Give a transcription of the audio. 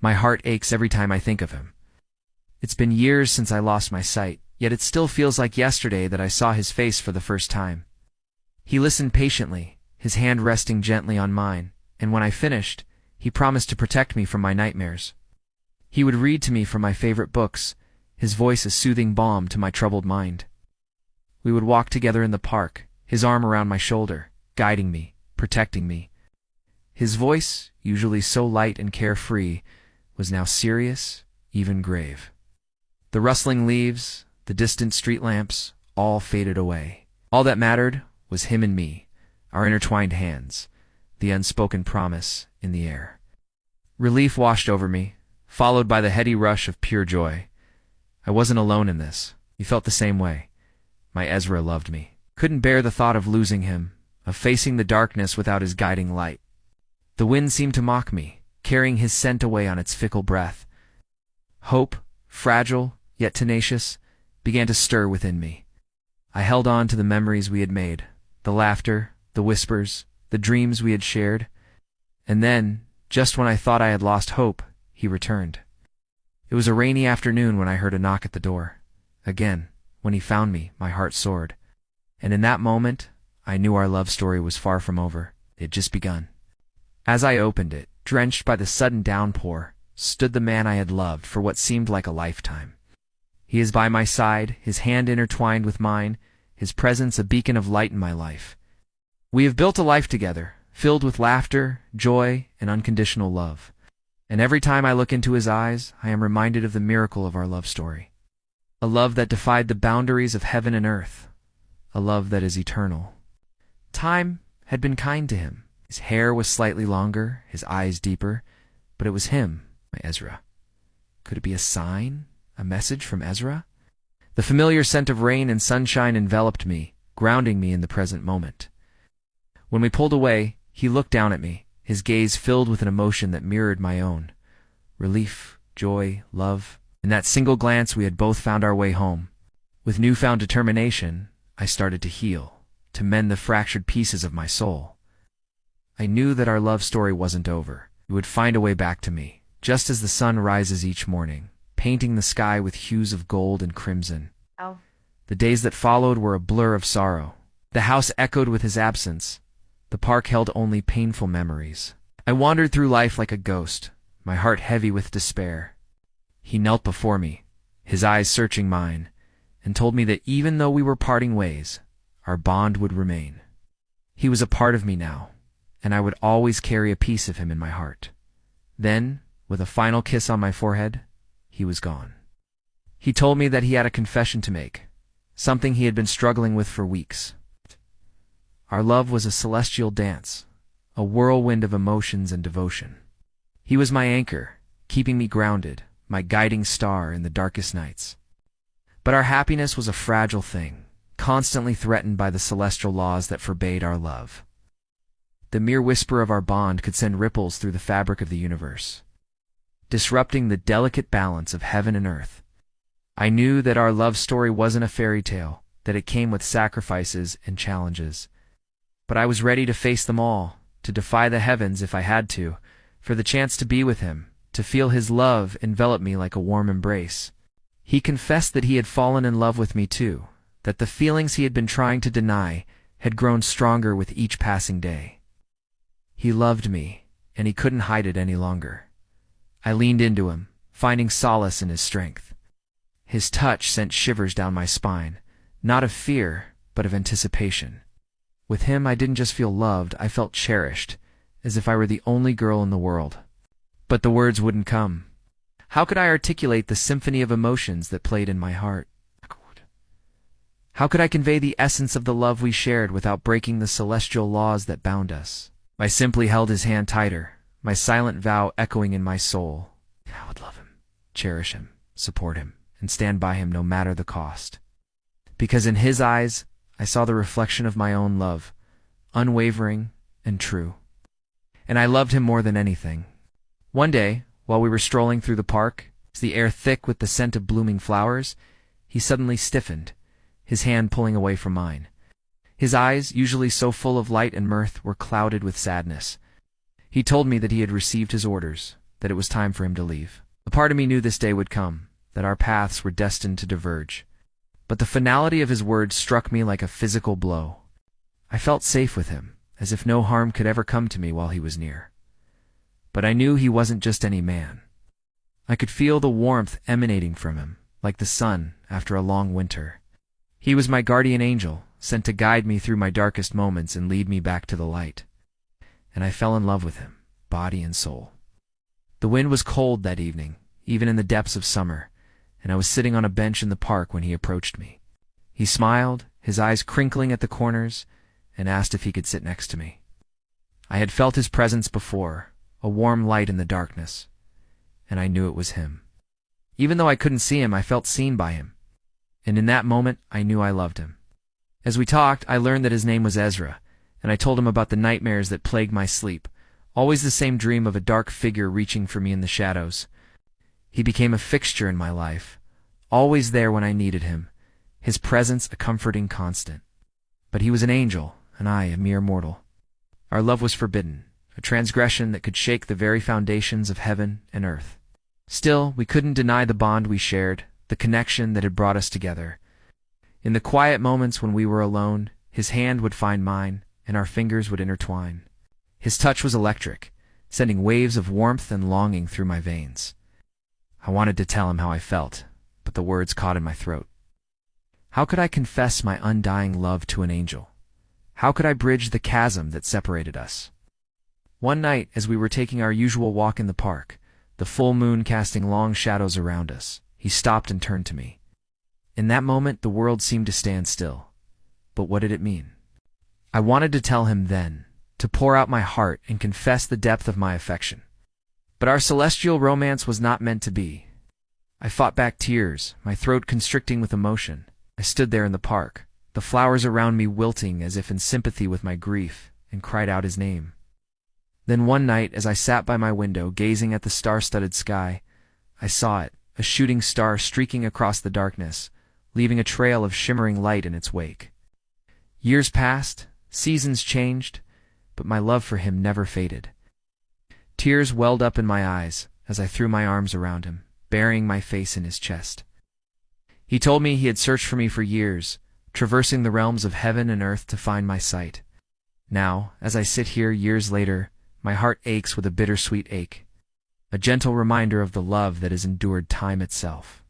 My heart aches every time I think of him. It's been years since I lost my sight, yet it still feels like yesterday that I saw his face for the first time. He listened patiently, his hand resting gently on mine, and when I finished, he promised to protect me from my nightmares. He would read to me from my favorite books, his voice a soothing balm to my troubled mind. We would walk together in the park, his arm around my shoulder, guiding me, protecting me. His voice, usually so light and carefree, was now serious, even grave. The rustling leaves, the distant street lamps, all faded away. All that mattered was him and me, our intertwined hands, the unspoken promise in the air. Relief washed over me, followed by the heady rush of pure joy. I wasn't alone in this. He felt the same way. My Ezra loved me. Couldn't bear the thought of losing him, of facing the darkness without his guiding light. The wind seemed to mock me, carrying his scent away on its fickle breath. Hope, fragile yet tenacious, began to stir within me. I held on to the memories we had made, the laughter, the whispers, the dreams we had shared. And then, just when I thought I had lost hope, he returned. It was a rainy afternoon when I heard a knock at the door. Again, when he found me, my heart soared. And in that moment, I knew our love story was far from over. It had just begun. As I opened it, drenched by the sudden downpour, stood the man I had loved for what seemed like a lifetime. He is by my side, his hand intertwined with mine, his presence a beacon of light in my life. We have built a life together, filled with laughter, joy, and unconditional love. And every time I look into his eyes, I am reminded of the miracle of our love story. A love that defied the boundaries of heaven and earth. A love that is eternal. Time had been kind to him. His hair was slightly longer, his eyes deeper, but it was him, my Ezra. Could it be a sign? A message from Ezra? The familiar scent of rain and sunshine enveloped me, grounding me in the present moment. When we pulled away, he looked down at me, his gaze filled with an emotion that mirrored my own. Relief, joy, love. In that single glance we had both found our way home. With newfound determination, I started to heal, to mend the fractured pieces of my soul. I knew that our love story wasn't over. It would find a way back to me, just as the sun rises each morning, painting the sky with hues of gold and crimson. The days that followed were a blur of sorrow. The house echoed with his absence. The park held only painful memories. I wandered through life like a ghost, my heart heavy with despair. He knelt before me, his eyes searching mine, and told me that even though we were parting ways, our bond would remain. He was a part of me now, and I would always carry a piece of him in my heart. Then, with a final kiss on my forehead, he was gone. He told me that he had a confession to make, something he had been struggling with for weeks. Our love was a celestial dance, a whirlwind of emotions and devotion. He was my anchor, keeping me grounded, my guiding star in the darkest nights. But our happiness was a fragile thing, constantly threatened by the celestial laws that forbade our love. The mere whisper of our bond could send ripples through the fabric of the universe, disrupting the delicate balance of heaven and earth. I knew that our love story wasn't a fairy tale, that it came with sacrifices and challenges. But I was ready to face them all, to defy the heavens if I had to, for the chance to be with him, to feel his love envelop me like a warm embrace. He confessed that he had fallen in love with me too, that the feelings he had been trying to deny had grown stronger with each passing day. He loved me, and he couldn't hide it any longer. I leaned into him, finding solace in his strength. His touch sent shivers down my spine, not of fear, but of anticipation. With him I didn't just feel loved, I felt cherished, as if I were the only girl in the world. But the words wouldn't come. How could I articulate the symphony of emotions that played in my heart? How could I convey the essence of the love we shared without breaking the celestial laws that bound us? I simply held his hand tighter, my silent vow echoing in my soul. I would love him, cherish him, support him, and stand by him no matter the cost. Because in his eyes, I saw the reflection of my own love, unwavering and true. And I loved him more than anything. One day, while we were strolling through the park, the air thick with the scent of blooming flowers, he suddenly stiffened, his hand pulling away from mine. His eyes, usually so full of light and mirth, were clouded with sadness. He told me that he had received his orders, that it was time for him to leave. A part of me knew this day would come, that our paths were destined to diverge. But the finality of his words struck me like a physical blow. I felt safe with him, as if no harm could ever come to me while he was near. But I knew he wasn't just any man. I could feel the warmth emanating from him, like the sun after a long winter. He was my guardian angel, sent to guide me through my darkest moments and lead me back to the light. And I fell in love with him, body and soul. The wind was cold that evening, even in the depths of summer, and I was sitting on a bench in the park when he approached me. He smiled, his eyes crinkling at the corners, and asked if he could sit next to me. I had felt his presence before, a warm light in the darkness, and I knew it was him. Even though I couldn't see him, I felt seen by him, and in that moment I knew I loved him. As we talked, I learned that his name was Ezra, and I told him about the nightmares that plagued my sleep, always the same dream of a dark figure reaching for me in the shadows. He became a fixture in my life, always there when I needed him, his presence a comforting constant. But he was an angel, and I a mere mortal. Our love was forbidden, a transgression that could shake the very foundations of heaven and earth. Still, we couldn't deny the bond we shared, the connection that had brought us together. In the quiet moments when we were alone, his hand would find mine, and our fingers would intertwine. His touch was electric, sending waves of warmth and longing through my veins. I wanted to tell him how I felt, but the words caught in my throat. How could I confess my undying love to an angel? How could I bridge the chasm that separated us? One night, as we were taking our usual walk in the park, the full moon casting long shadows around us, he stopped and turned to me. In that moment, the world seemed to stand still. But what did it mean? I wanted to tell him then, to pour out my heart and confess the depth of my affection. But our celestial romance was not meant to be. I fought back tears, my throat constricting with emotion. I stood there in the park, the flowers around me wilting as if in sympathy with my grief, and cried out his name. Then one night, as I sat by my window gazing at the star-studded sky, I saw it, a shooting star streaking across the darkness, leaving a trail of shimmering light in its wake. Years passed, seasons changed, but my love for him never faded. Tears welled up in my eyes as I threw my arms around him, burying my face in his chest. He told me he had searched for me for years, traversing the realms of heaven and earth to find my sight. Now, as I sit here years later, my heart aches with a bittersweet ache, a gentle reminder of the love that has endured time itself.